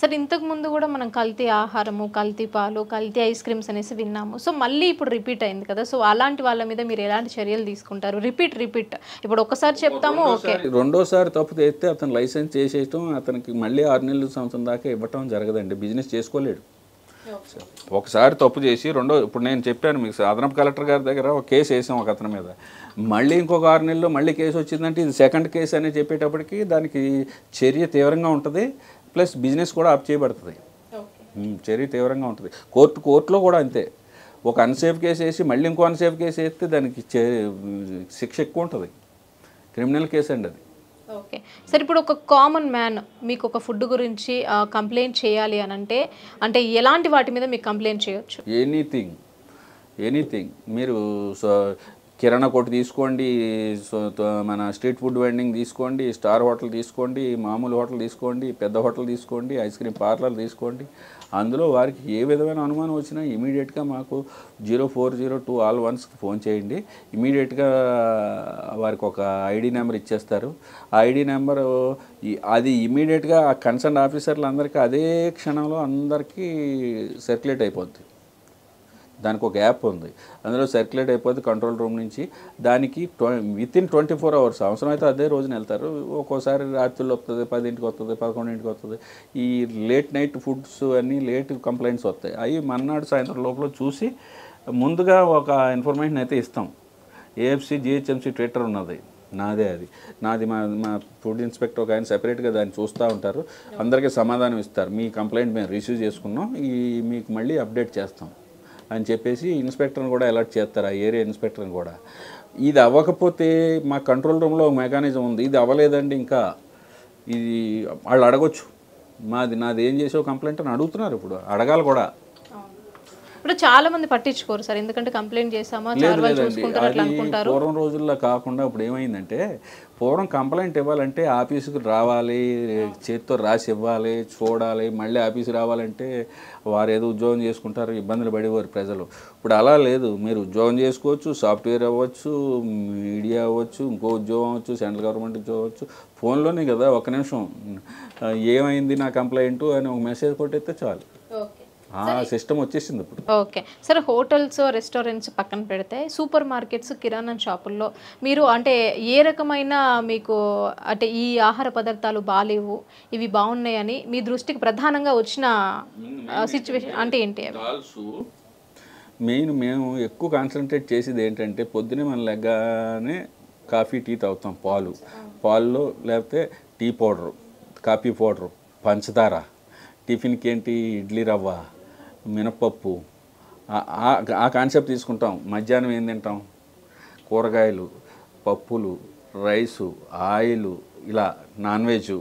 సరే ఇంతకు ముందు కూడా మనం కల్తీ ఆహారము, కల్తీ పాలు, కల్తీ ఐస్ క్రీమ్స్ అనేసి విన్నాము. సో మళ్ళీ ఇప్పుడు రిపీట్ అయింది కదా! సో అలాంటి వాళ్ళ మీద మీరు ఎలాంటి చర్యలు తీసుకుంటారు? రిపీట్ ఇప్పుడు ఒక్కసారి చెప్తాము ఓకే. రెండోసారి తప్పు చేస్తే అతను లైసెన్స్ చేసేయటం, అతనికి మళ్ళీ 6 నెలలు సంవత్సరం దాకా ఇవ్వటం జరగదండి. బిజినెస్ చేసుకోలేడు. ఒకసారి తప్పు చేసి ఇప్పుడు నేను చెప్పాను మీకు, అదనపు కలెక్టర్ గారి దగ్గర ఒక కేసు వేసాం ఒక అతని మీద. మళ్ళీ ఇంకొక 6 నెలల్లో మళ్ళీ కేసు వచ్చిందంటే ఇది సెకండ్ కేసు అని చెప్పేటప్పటికి దానికి చర్య తీవ్రంగా ఉంటుంది, ప్లస్ బిజినెస్ కూడా ఆప్ చేయబడుతుంది. చర్య తీవ్రంగా ఉంటుంది. కోర్టులో కూడా అంతే. ఒక అన్సేఫ్ కేసు వేసి మళ్ళీ ఇంకో అన్సేఫ్ కేసు వేస్తే దానికి శిక్ష ఎక్కువ ఉంటుంది. క్రిమినల్ కేసు అండి అది. ఓకే. సరే ఇప్పుడు ఒక కామన్ మ్యాన్ మీకు ఒక ఫుడ్ గురించి కంప్లైంట్ చేయాలి అని అంటే ఎలాంటి వాటి మీద మీకు కంప్లైంట్ చేయొచ్చు? ఎనీథింగ్ మీరు కిరాణా కొట్టు తీసుకోండి, మన స్ట్రీట్ ఫుడ్ వెండింగ్ తీసుకోండి, స్టార్ హోటల్ తీసుకోండి, మామూలు హోటల్ తీసుకోండి, పెద్ద హోటల్ తీసుకోండి, ఐస్ క్రీమ్ పార్లర్ తీసుకోండి. అందులో వారికి ఏ విధమైన అనుమానం వచ్చినా ఇమీడియట్గా మాకు 0402 ఆల్ 1కి ఫోన్ చేయండి. ఇమీడియట్గా వారికి ఒక ఐడి నెంబర్ ఇచ్చేస్తారు. ఆ ఐడి నెంబరు అది ఇమీడియట్గా ఆ కన్సర్న్ ఆఫీసర్లు అందరికీ అదే క్షణంలో అందరికీ సర్క్యులేట్ అయిపోద్ది. దానికి ఒక యాప్ ఉంది, అందులో సర్క్యులేట్ అయిపోద్ది కంట్రోల్ రూమ్ నుంచి. దానికి వితిన్ 24 hours, అవసరం అయితే అదే రోజున వెళ్తారు. ఒక్కోసారి రాత్రులు వస్తుంది, 10ంటికి వస్తుంది, 11ంటికి వస్తుంది. ఈ లేట్ నైట్ ఫుడ్స్ అన్నీ లేట్ కంప్లైంట్స్ వస్తాయి. అవి మర్నాడు సాయంత్రం లోపల చూసి ముందుగా ఒక ఇన్ఫర్మేషన్ అయితే ఇస్తాం. ఏఎఫ్సి జిహెచ్ఎంసి ట్విట్టర్ ఉన్నది, నాది మా ఫుడ్ ఇన్స్పెక్టర్ ఒక ఆయన సెపరేట్గా దాన్ని చూస్తూ ఉంటారు. అందరికీ సమాధానం ఇస్తారు. మీ కంప్లైంట్ మేము రిసీవ్ చేసుకున్నాం, మీకు మళ్ళీ అప్డేట్ చేస్తాం అని చెప్పేసి ఇన్స్పెక్టర్ని కూడా అలర్ట్ చేస్తారు, ఆ ఏరియా ఇన్స్పెక్టర్ని కూడా. ఇది అవ్వకపోతే మా కంట్రోల్ రూమ్లో ఒక మెకానిజం ఉంది, ఇది అవ్వలేదండి ఇంకా ఇది వాళ్ళు అడగొచ్చు, నాది ఏం చేసావు కంప్లైంట్ అని అడుగుతున్నారు. ఇప్పుడు అడగాలి కూడా. ఇప్పుడు చాలా మంది పట్టించుకోరు సార్, ఎందుకంటే కంప్లైంట్ చేసామా చూసుకుంటారు అట్లా అనుకుంటారు. పూర్వం రోజుల్లో కాకుండా ఇప్పుడు ఏమైందంటే, పూర్వం కంప్లైంట్ ఇవ్వాలంటే ఆఫీసుకు రావాలి, చేతితో రాసి ఇవ్వాలి, చూడాలి, మళ్ళీ ఆఫీసు రావాలంటే వారు ఏదో ఉద్యోగం చేసుకుంటారు, ఇబ్బందులు పడేవారు ప్రజలు. ఇప్పుడు అలా లేదు. మీరు ఉద్యోగం చేసుకోవచ్చు, సాఫ్ట్వేర్ అవ్వచ్చు, మీడియా అవ్వచ్చు, ఇంకో ఉద్యోగం అవ్వచ్చు, సెంట్రల్ గవర్నమెంట్ ఉద్యోగం అవ్వచ్చు. ఫోన్లోనే కదా, ఒక నిమిషం ఏమైంది నా కంప్లైంట్ అని ఒక మెసేజ్ కొట్టేస్తే చాలు, సిస్టమ్ వచ్చేసింది ఇప్పుడు. ఓకే. సరే హోటల్స్, రెస్టారెంట్స్ పక్కన పెడితే సూపర్ మార్కెట్స్, కిరాణా షాపుల్లో మీరు అంటే ఏ రకమైన మీకు అంటే ఈ ఆహార పదార్థాలు బాలేవు, ఇవి బాగున్నాయని మీ దృష్టికి ప్రధానంగా వచ్చిన సిచ్యువేషన్ అంటే ఏంటి? మేము ఎక్కువ కాన్సన్ట్రేట్ చేసేది ఏంటంటే, పొద్దునే మనం లెగ్గానే కాఫీ టీ తాగుతాం. పాల్లో లేకపోతే టీ పౌడరు, కాఫీ పౌడరు, పంచదార, టిఫిన్కి ఏంటి ఇడ్లీ రవ్వ, మినపప్పు, ఆ కాన్సెప్ట్ తీసుకుంటాం. మధ్యాహ్నం ఏం తింటాం? కూరగాయలు, పప్పులు, రైసు, ఆయిలు, ఇలా నాన్ వెజ్.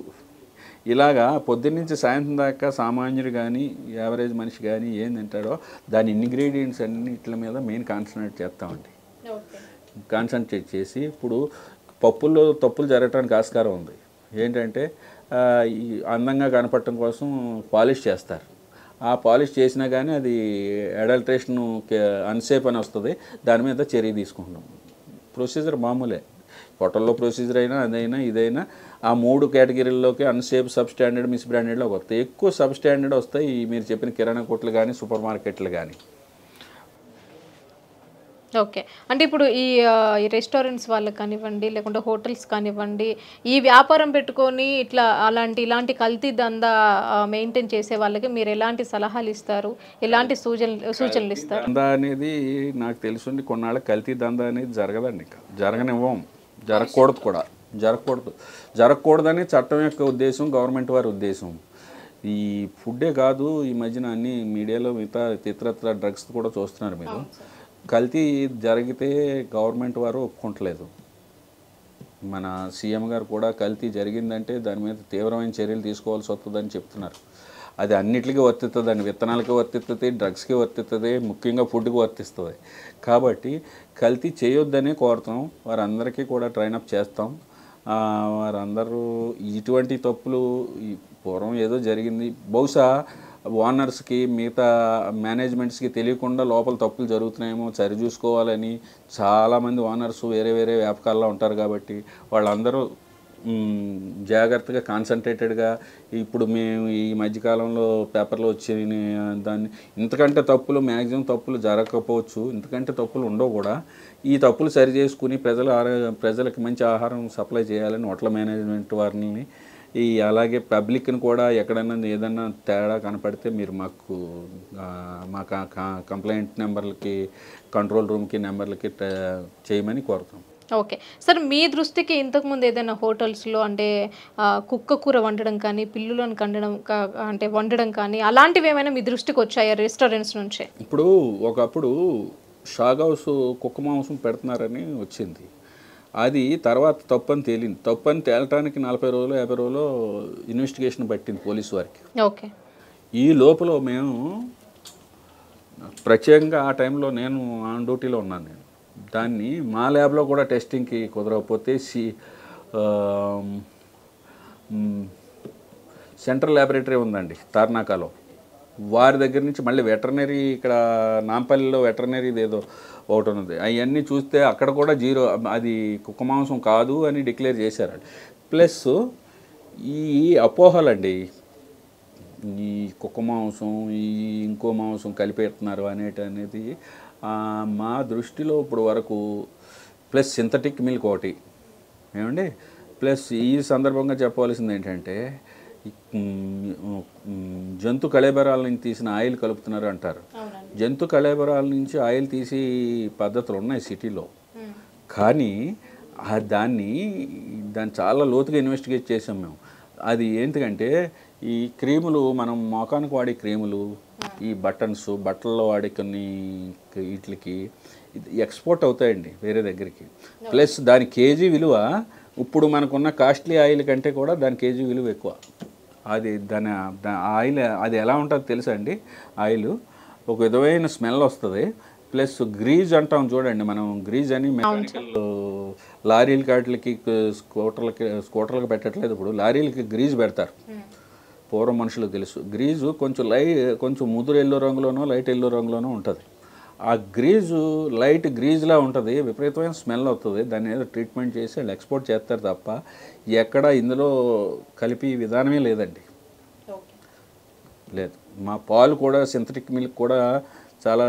ఇలాగా పొద్దున్నుంచి సాయంత్రం దాకా సామాన్యుడు కానీ యావరేజ్ మనిషి కానీ ఏం తింటాడో దాని ఇంగ్రీడియంట్స్ అన్నిటి మీద మెయిన్ కాన్సన్ట్రేట్ చేస్తామండి. కాన్సన్ట్రేట్ చేసి ఇప్పుడు పప్పుల్లో తప్పులు జరగడానికి ఆస్కారం ఉంది. ఏంటంటే అందంగా కనపడటం కోసం పాలిష్ చేస్తారు. ఆ పాలిష్ చేసినా కానీ అది అడల్ట్రేషన్ అన్సేఫ్ అని వస్తుంది, దాని మీద చర్య తీసుకుంటున్నాం. ప్రొసీజర్ మామూలే, హోటల్లో ప్రొసీజర్ అయినా అదైనా ఇదైనా ఆ 3 కేటగిరీల్లోకి అన్సేఫ్, సబ్ స్టాండర్డ్, మిస్ బ్రాండెడ్లోకి వస్తాయి. ఎక్కువ సబ్ స్టాండర్డ్ వస్తాయి మీరు చెప్పిన కిరాణా కొట్లు కానీ సూపర్ మార్కెట్లు కానీ. ఓకే. అంటే ఇప్పుడు ఈ రెస్టారెంట్స్ వాళ్ళకి కానివ్వండి, లేకుంటే హోటల్స్ కానివ్వండి, ఈ వ్యాపారం పెట్టుకొని ఇలాంటి కల్తీ దందా మెయింటైన్ చేసే వాళ్ళకి మీరు ఎలాంటి సలహాలు ఇస్తారు, ఎలాంటి సూచనలు ఇస్తారు? దందా అనేది నాకు తెలుసుండి కొన్నాళ్ళకి కల్తీ దందా అనేది జరగదండి, ఇంకా జరగనివ్వం, జరగకూడదు కూడా, జరగకూడదని చట్టం యొక్క ఉద్దేశం, గవర్నమెంట్ వారి ఉద్దేశం. ఈ ఫుడ్డే కాదు, ఈ మధ్యన అన్ని మీడియాలో మిగతా ఇతరత్ర డ్రగ్స్ కూడా చూస్తున్నారు మీరు. కల్తీ జరిగితే గవర్నమెంట్ వారు ఒప్పుకుంటలేదు. మన సీఎం గారు కూడా కల్తీ జరిగిందంటే దాని మీద తీవ్రమైన చర్యలు తీసుకోవాల్సి వస్తుందని చెప్తున్నారు. అది అన్నిటికీ వర్తిస్తుంది, విత్తనాలకి వర్తిస్తుంది, డ్రగ్స్కి వర్తిస్తుంది, ముఖ్యంగా ఫుడ్కి వర్తిస్తుంది. కాబట్టి కల్తీ చేయొద్దనే కోరుతాం. వారందరికీ కూడా ట్రైనప్ చేస్తాం. వారందరూ ఇటువంటి తప్పులు పూర్వం ఏదో జరిగింది, బహుశా ఓనర్స్కి మిగతా మేనేజ్మెంట్స్కి తెలియకుండా లోపల తప్పులు జరుగుతున్నాయేమో సరిచూసుకోవాలని చాలామంది ఓనర్స్ వేరే వేరే వ్యాపకాల్లో ఉంటారు. కాబట్టి వాళ్ళందరూ జాగ్రత్తగా కాన్సన్ట్రేటెడ్గా ఇప్పుడు మేము ఈ మధ్యకాలంలో పేపర్లో వచ్చిన దాన్ని ఇంతకంటే తప్పులు మ్యాక్సిమం తప్పులు జరగకపోవచ్చు, ఇంతకంటే తప్పులు ఉండవు కూడా. ఈ తప్పులు సరి చేసుకుని ప్రజలకు మంచి ఆహారం సప్లై చేయాలని హోటల్ మేనేజ్మెంట్ వారిని అలాగే పబ్లిక్ని కూడా ఎక్కడైనా ఏదైనా తేడా కనపడితే మీరు మా కంప్లైంట్ నెంబర్లకి కంట్రోల్ రూమ్కి నెంబర్లకి చేయమని కోరుతాం. ఓకే సార్, మీ దృష్టికి ఇంతకుముందు ఏదైనా హోటల్స్లో అంటే కుక్క కూర వండడం కానీ, పిల్లులను అంటే వండడం కానీ అలాంటివి ఏమైనా మీ దృష్టికి వచ్చాయా రెస్టారెంట్స్ నుంచే? ఇప్పుడు ఒకప్పుడు షాగ్ హౌస్ కుక్క మాంసం పెడుతున్నారని వచ్చింది. అది తర్వాత తప్పని తేలింది. తప్పని తేలటానికి 40 రోజులు 50 రోజులు ఇన్వెస్టిగేషన్ పట్టింది పోలీసు వారికి. ఓకే. ఈ లోపల మేము ప్రత్యేకంగా ఆ టైంలో నేను ఆన్ డ్యూటీలో ఉన్నాను. నేను దాన్ని మా ల్యాబ్లో కూడా టెస్టింగ్కి కుదరకపోతే సెంట్రల్ ల్యాబొరేటరీ ఉందండి తార్నాకాలో, వారి దగ్గర నుంచి మళ్ళీ వెటర్నరీ ఇక్కడ నాంపల్లిలో వెటర్నరీది ఏదో ఒకటి ఉన్నది, అవన్నీ చూస్తే అక్కడ కూడా 0, అది కుక్క మాంసం కాదు అని డిక్లేర్ చేశారు. ప్లస్ ఈ అపోహలండి, ఈ కుక్క మాంసం ఈ ఇంకో మాంసం కలిపేస్తున్నారు అనేది మా దృష్టిలో ఇప్పుడు వరకు. ప్లస్ సింథటిక్ మిల్క్ ఒకటి ఏమండి. ప్లస్ ఈ సందర్భంగా చెప్పవలసింది ఏంటంటే జంతు కళేబరాల నుంచి తీసిన ఆయిల్ కలుపుతున్నారు అంటారు. జంతు కళేబరాల నుంచి ఆయిల్ తీసి పద్ధతులు ఉన్నాయి సిటీలో, కానీ దాన్ని చాలా లోతుగా ఇన్వెస్టిగేట్ చేసాం మేము. అది ఏంటికంటే ఈ క్రీములు, మనం మోకానికి వాడే క్రీములు, ఈ బట్టల్లో వాడే కొన్ని వీటికి ఎక్స్పోర్ట్ అవుతాయండి వేరే దగ్గరికి. ప్లస్ దాని కేజీ విలువ ఇప్పుడు మనకున్న కాస్ట్లీ ఆయిల్ కంటే కూడా దాని కేజీ విలువ ఎక్కువ. అది దాని ఆయిల్ అది ఎలా ఉంటుందో తెలుసా అండి? ఆయిల్ ఒక విధమైన స్మెల్ వస్తుంది. ప్లస్ గ్రీజ్ అంటాం చూడండి, మనం గ్రీజ్ అని మెకానికల్ లారీల కాట్లకి స్కూటర్లకు పెట్టట్లేదు, ఇప్పుడు లారీలకి గ్రీజ్ పెడతారు. పూర్వం మనుషులకు తెలుసు. గ్రీజు కొంచెం ముదురు ఎల్లో రంగులోనో లైట్ ఎల్లో రంగులోనో ఉంటుంది. ఆ గ్రీజు లైట్ గ్రీజ్లా ఉంటుంది, విపరీతమైన స్మెల్ అవుతుంది. దాన్ని ఏదో ట్రీట్మెంట్ చేసి వాళ్ళు ఎక్స్పోర్ట్ చేస్తారు తప్ప ఎక్కడ ఇందులో కలిపి విధానమే లేదండి, లేదు. మా పాలు కూడా సింథటిక్ మిల్క్ కూడా చాలా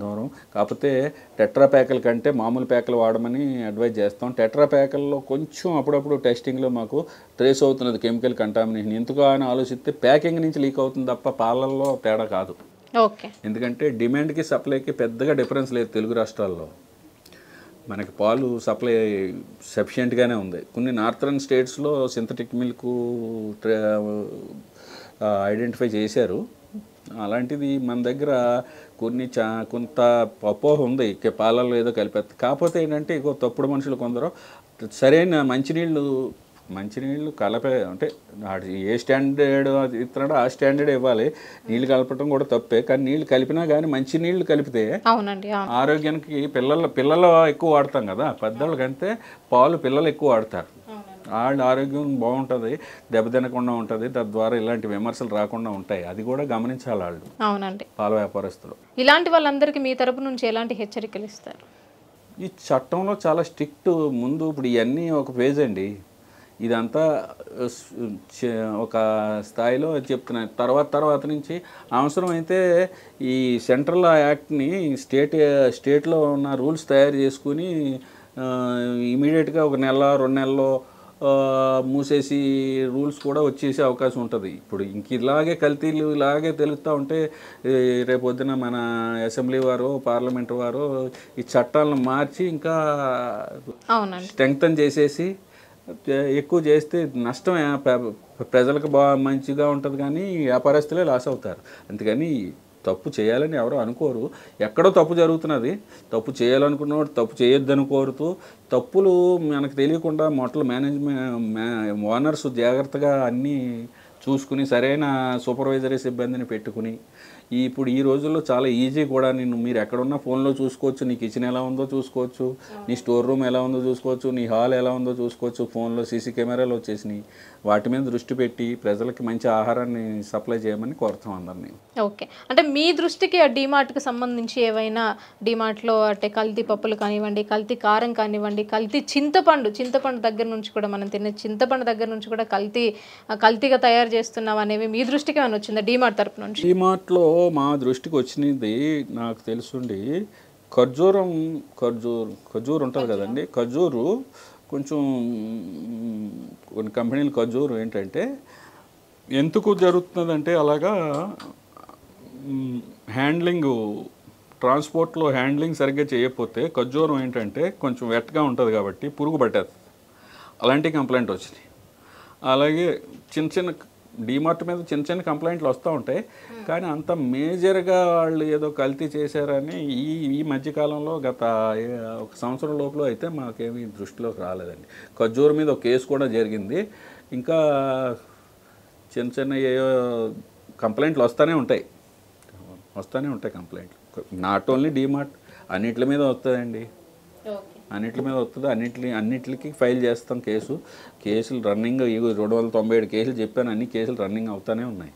దూరం. కాకపోతే టెట్రా ప్యాకుల కంటే మామూలు ప్యాకులు వాడమని అడ్వైజ్ చేస్తాం. టెట్రా ప్యాకుల్లో కొంచెం అప్పుడప్పుడు టెస్టింగ్లో మాకు ట్రేస్ అవుతున్నది కెమికల్ కంటామినేషన్. ఎందుకు అని ఆలోచిస్తే ప్యాకింగ్ నుంచి లీక్ అవుతుంది తప్ప పాలల్లో తేడా కాదు. ఓకే. ఎందుకంటే డిమాండ్కి సప్లైకి పెద్దగా డిఫరెన్స్ లేదు తెలుగు రాష్ట్రాల్లో. మనకి పాలు సప్లై సఫిషియెంట్గానే ఉంది. కొన్ని నార్థరన్ స్టేట్స్లో సింథటిక్ మిల్క్ ఐడెంటిఫై చేశారు. అలాంటిది మన దగ్గర కొంత అపోహ ఉంది, పాలల్లో ఏదో కలిపేస్తారు. కాకపోతే ఏంటంటే ఇగో తప్పుడు మనుషులు కొందరు సరైన మంచినీళ్ళు అంటే ఏ స్టాండర్డ్ ఇస్తున్నాడో ఆ స్టాండర్డ్ ఇవ్వాలి. నీళ్ళు కలపడం కూడా తప్పే, కానీ నీళ్ళు కలిపినా కానీ మంచి నీళ్ళు కలిపితే ఆరోగ్యానికి పిల్లలు ఎక్కువ వాడతాం కదా, పెద్దవాళ్ళకంటే పాలు పిల్లలు ఎక్కువ వాడతారు. వాళ్ళ ఆరోగ్యం బాగుంటుంది, దెబ్బతినకుండా ఉంటుంది. తద్వారా ఇలాంటి విమర్శలు రాకుండా ఉంటాయి. అది కూడా గమనించాలి వాళ్ళు. అవునండి. పాల వ్యాపారస్తులు ఇలాంటి వాళ్ళందరికీ మీ తరపు నుంచి ఎలాంటి హెచ్చరికలు ఇస్తారు? ఈ చట్టంలో చాలా స్ట్రిక్ట్. ముందు ఇప్పుడు ఇవన్నీ ఒక పేజ్ అండి, ఇదంతా ఒక స్థాయిలో చెప్తున్నాయి. తర్వాత నుంచి అవసరమైతే ఈ సెంట్రల్ యాక్ట్ని స్టేట్లో ఉన్న రూల్స్ తయారు చేసుకుని ఇమీడియట్గా 1 నెల 2 నెలల్లో మూసేసి రూల్స్ కూడా వచ్చేసే అవకాశం ఉంటుంది. ఇప్పుడు ఇంక కల్తీలు ఇలాగే తెలుస్తూ ఉంటే రేపొద్దున మన అసెంబ్లీ వారు పార్లమెంట్ వారు ఈ చట్టాలను మార్చి ఇంకా స్ట్రెంగ్తన్ చేసేసి ఎక్కువ చేస్తే నష్టమే, ప్రజలకు మంచిగా ఉంటుంది, కానీ వ్యాపారస్తులే లాస్ అవుతారు. అందుకని తప్పు చేయాలని ఎవరో అనుకోరు, ఎక్కడో తప్పు జరుగుతున్నది. తప్పు చేయాలనుకున్నవాడు తప్పు చేయొద్దని కోరుతూ, తప్పులు మనకు తెలియకుండా మొట్టలు ఓనర్స్ జాగ్రత్తగా అన్నీ చూసుకుని సరైన సూపర్వైజరీ సిబ్బందిని పెట్టుకుని ఇప్పుడు ఈ రోజుల్లో చాలా ఈజీ కూడా మీరు ఎక్కడున్నా ఫోన్లో చూసుకోవచ్చు. నీ కిచెన్ ఎలా ఉందో చూసుకోవచ్చు, నీ స్టోర్ రూమ్ ఎలా ఉందో చూసుకోవచ్చు, నీ హాల్ ఎలా ఉందో చూసుకోవచ్చు. ఫోన్లో సీసీ కెమెరాలు వచ్చేసినాయి. వాటి మీద దృష్టి పెట్టి ప్రజలకి మంచి ఆహారాన్ని సప్లై చేయమని కోరుతాం అందరినీ. ఓకే, అంటే మీ దృష్టికి ఆ డీమార్ట్కి సంబంధించి ఏవైనా డీమార్ట్లో అంటే కల్తీ పప్పులు కానివ్వండి, కల్తీ కారం కానివ్వండి, కల్తీ చింతపండు దగ్గర నుంచి కూడా మనం తినే చింతపండు దగ్గర నుంచి కూడా కల్తీగా తయారు చేస్తున్నాం అనేవి మీ దృష్టికి ఏమైనా వచ్చిందా డీమార్ట్ తరపు నుంచి? డీమార్ట్లో మా దృష్టికి వచ్చినది నాకు తెలుసుండి ఖర్జూర్ ఉంటుంది కదండి. ఖర్జూరు కొంచెం కొన్ని కంపెనీలు ఖర్జూరు ఏంటంటే ఎందుకు జరుగుతుందంటే అలాగా ట్రాన్స్పోర్ట్లో హ్యాండ్లింగ్ సరిగ్గా చేయకపోతే ఖర్జూరం ఏంటంటే కొంచెం వెట్గా ఉంటుంది కాబట్టి పురుగు పట్టేది. అలాంటి కంప్లైంట్ వచ్చినాయి. అలాగే చిన్న డీమార్ట్ మీద చిన్న కంప్లైంట్లు వస్తూ ఉంటాయి. కానీ అంత మేజర్గా వాళ్ళు ఏదో కల్తీ చేశారని ఈ మధ్యకాలంలో గత 1 సంవత్సరం లోపల అయితే మాకేమీ దృష్టిలోకి రాలేదండి. ఖర్జూర్ మీద ఒక కేసు కూడా జరిగింది. ఇంకా చిన్న ఏవో కంప్లైంట్లు వస్తూనే ఉంటాయి కంప్లైంట్లు. నాట్ ఓన్లీ డీమార్ట్, అన్నిటి మీద వస్తుందండి. అన్నిటికి ఫైల్ చేస్తాం కేసులు రన్నింగ్. 297 కేసులు చెప్పాను, అన్ని కేసులు రన్నింగ్ అవుతూనే ఉన్నాయి.